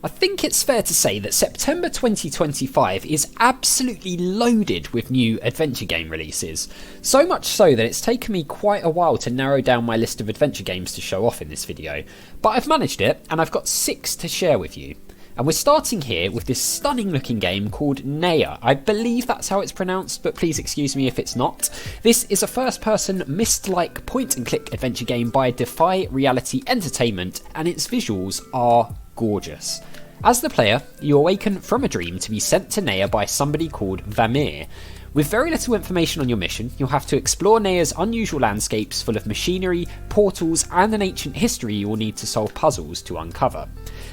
I think it's fair to say that September 2025 is absolutely loaded with new adventure game releases, so much so that it's taken me quite a while to narrow down my list of adventure games to show off in this video, but I've managed it and I've got 6 to share with you. And we're starting here with this stunning looking game called Naya. I believe that's how it's pronounced, but please excuse me if it's not. This is a first person Myst-like point and click adventure game by Defy Reality Entertainment, and its visuals are gorgeous. As the player, you awaken from a dream to be sent to Naya by somebody called Daymare. With very little information on your mission, you'll have to explore Naya's unusual landscapes full of machinery, portals, and an ancient history you will need to solve puzzles to uncover.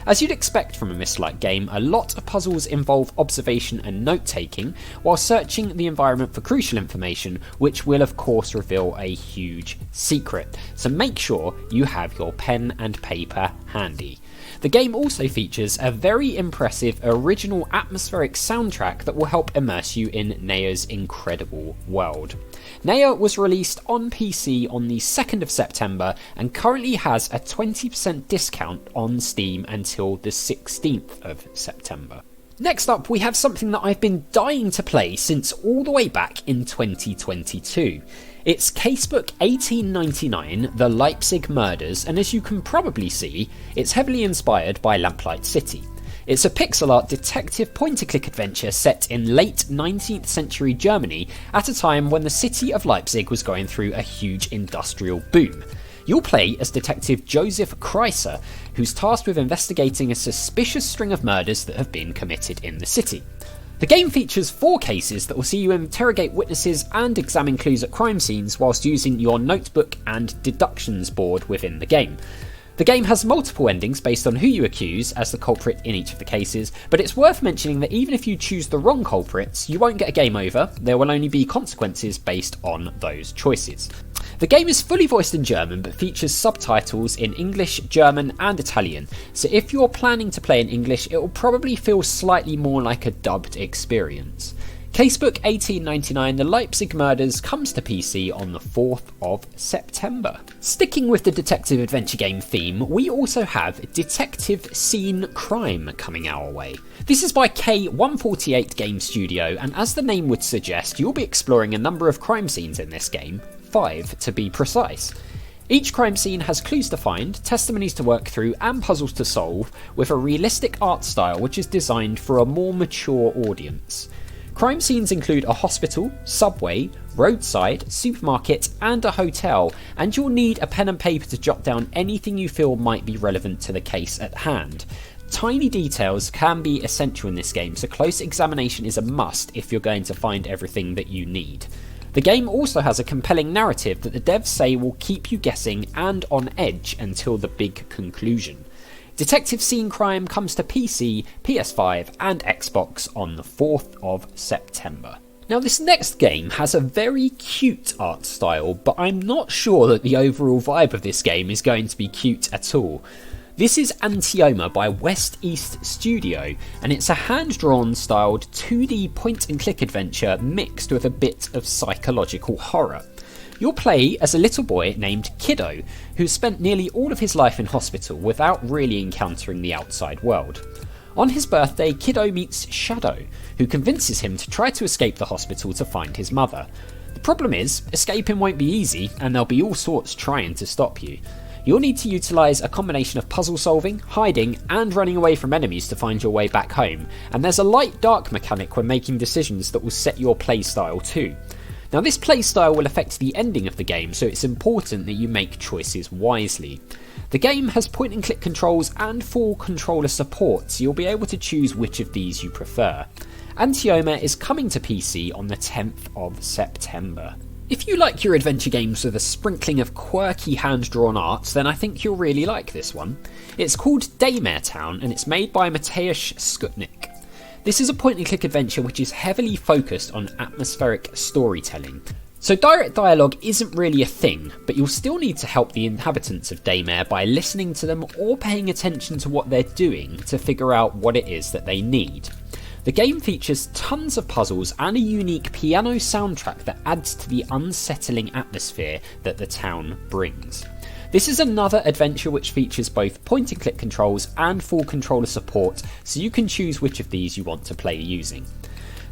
As you'd expect from a Myst-like game, a lot of puzzles involve observation and note-taking, while searching the environment for crucial information, which will of course reveal a huge secret. So make sure you have your pen and paper handy. The game also features a very impressive original atmospheric soundtrack that will help immerse you in Naya's incredible world. Naya was released on PC on the 2nd of September and currently has a 20% discount on Steam until the 16th of September. Next up, we have something that I've been dying to play since all the way back in 2022. It's Casebook 1899, The Leipzig Murders, and as you can probably see, it's heavily inspired by Lamplight City. It's a pixel art detective point-and-click adventure set in late 19th century Germany at a time when the city of Leipzig was going through a huge industrial boom. You'll play as Detective Joseph Kreiser, who's tasked with investigating a suspicious string of murders that have been committed in the city. The game features 4 cases that will see you interrogate witnesses and examine clues at crime scenes whilst using your notebook and deductions board within the game. The game has multiple endings based on who you accuse as the culprit in each of the cases, but it's worth mentioning that even if you choose the wrong culprits, you won't get a game over. There will only be consequences based on those choices. The game is fully voiced in German but features subtitles in English, German and Italian, so if you're planning to play in English it will probably feel slightly more like a dubbed experience. Casebook 1899 The Leipzig Murders comes to PC on the 4th of September. Sticking with the detective adventure game theme, we also have Detective Scene Crime coming our way. This is by K148 Game Studio, and as the name would suggest, you'll be exploring a number of crime scenes in this game, 5 to be precise. Each crime scene has clues to find, testimonies to work through and puzzles to solve, with a realistic art style which is designed for a more mature audience. Crime scenes include a hospital, subway, roadside, supermarket and a hotel, and you'll need a pen and paper to jot down anything you feel might be relevant to the case at hand. Tiny details can be essential in this game, so close examination is a must if you're going to find everything that you need. The game also has a compelling narrative that the devs say will keep you guessing and on edge until the big conclusion. Detective Scene Crime comes to PC, PS5 and Xbox on the 4th of September. Now this next game has a very cute art style, but I'm not sure that the overall vibe of this game is going to be cute at all. This is Antioma by West East Studio, and it's a hand-drawn styled 2D point-and-click adventure mixed with a bit of psychological horror. You'll play as a little boy named Kiddo, who's spent nearly all of his life in hospital without really encountering the outside world. On his birthday, Kiddo meets Shadow, who convinces him to try to escape the hospital to find his mother. The problem is, escaping won't be easy, and there'll be all sorts trying to stop you. You'll need to utilise a combination of puzzle solving, hiding and running away from enemies to find your way back home, and there's a light dark mechanic when making decisions that will set your playstyle too. Now this playstyle will affect the ending of the game, so it's important that you make choices wisely. The game has point and click controls and full controller support, so you'll be able to choose which of these you prefer. Antioma is coming to PC on the 10th of September. If you like your adventure games with a sprinkling of quirky hand-drawn art, then I think you'll really like this one. It's called Daymare Town and it's made by Mateusz Skutnik. This is a point-and-click adventure which is heavily focused on atmospheric storytelling. So direct dialogue isn't really a thing, but you'll still need to help the inhabitants of Daymare by listening to them or paying attention to what they're doing to figure out what it is that they need. The game features tons of puzzles and a unique piano soundtrack that adds to the unsettling atmosphere that the town brings. This is another adventure which features both point and click controls and full controller support, so you can choose which of these you want to play using.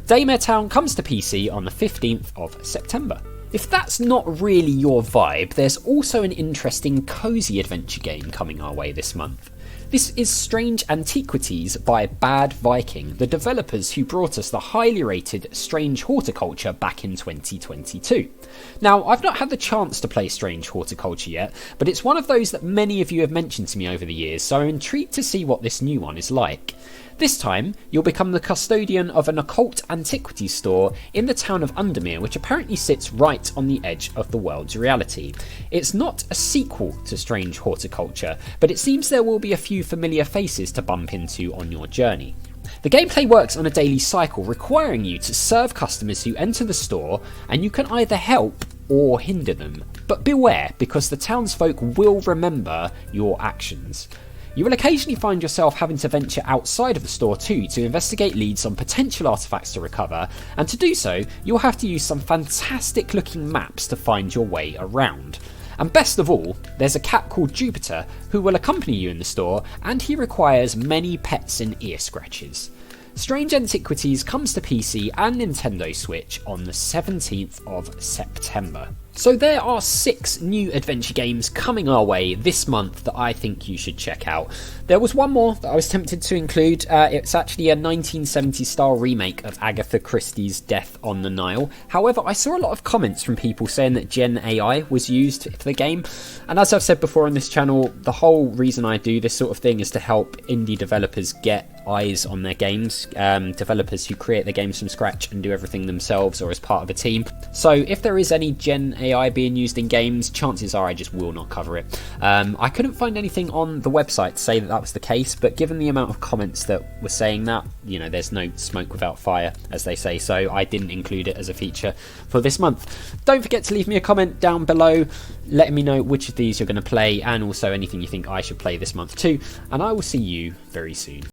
Daymare Town comes to PC on the 15th of September. If that's not really your vibe, there's also an interesting Cosy adventure game coming our way this month. This is Strange Antiquities by Bad Viking, the developers who brought us the highly rated Strange Horticulture back in 2022. Now, I've not had the chance to play Strange Horticulture yet, but it's one of those that many of you have mentioned to me over the years, so I'm intrigued to see what this new one is like. This time, you'll become the custodian of an occult antiquities store in the town of Undermere, which apparently sits right on the edge of the world's reality. It's not a sequel to Strange Horticulture, but it seems there will be a few familiar faces to bump into on your journey. The gameplay works on a daily cycle, requiring you to serve customers who enter the store, and you can either help or hinder them. But beware, because the townsfolk will remember your actions. You will occasionally find yourself having to venture outside of the store too to investigate leads on potential artifacts to recover, and to do so, you'll have to use some fantastic looking maps to find your way around. And best of all, there's a cat called Jupiter who will accompany you in the store, and he requires many pets and ear scratches. Strange Antiquities comes to PC and Nintendo Switch on the 17th of September. So there are 6 new adventure games coming our way this month that I think you should check out. There was one more that I was tempted to include. It's actually a 1970s style remake of Agatha Christie's Death on the Nile. However, I saw a lot of comments from people saying that Gen AI was used for the game. And as I've said before on this channel, the whole reason I do this sort of thing is to help indie developers get eyes on their games. Developers who create their games from scratch and do everything themselves or as part of a team. So if there is any Gen AI being used in games, chances are I just will not cover it. I couldn't find anything on the website to say that that was the case, but given the amount of comments that were saying that, you know, there's no smoke without fire, as they say, so I didn't include it as a feature for this month. Don't forget to leave me a comment down below letting me know which of these you're going to play, and also anything you think I should play this month too, and I will see you very soon.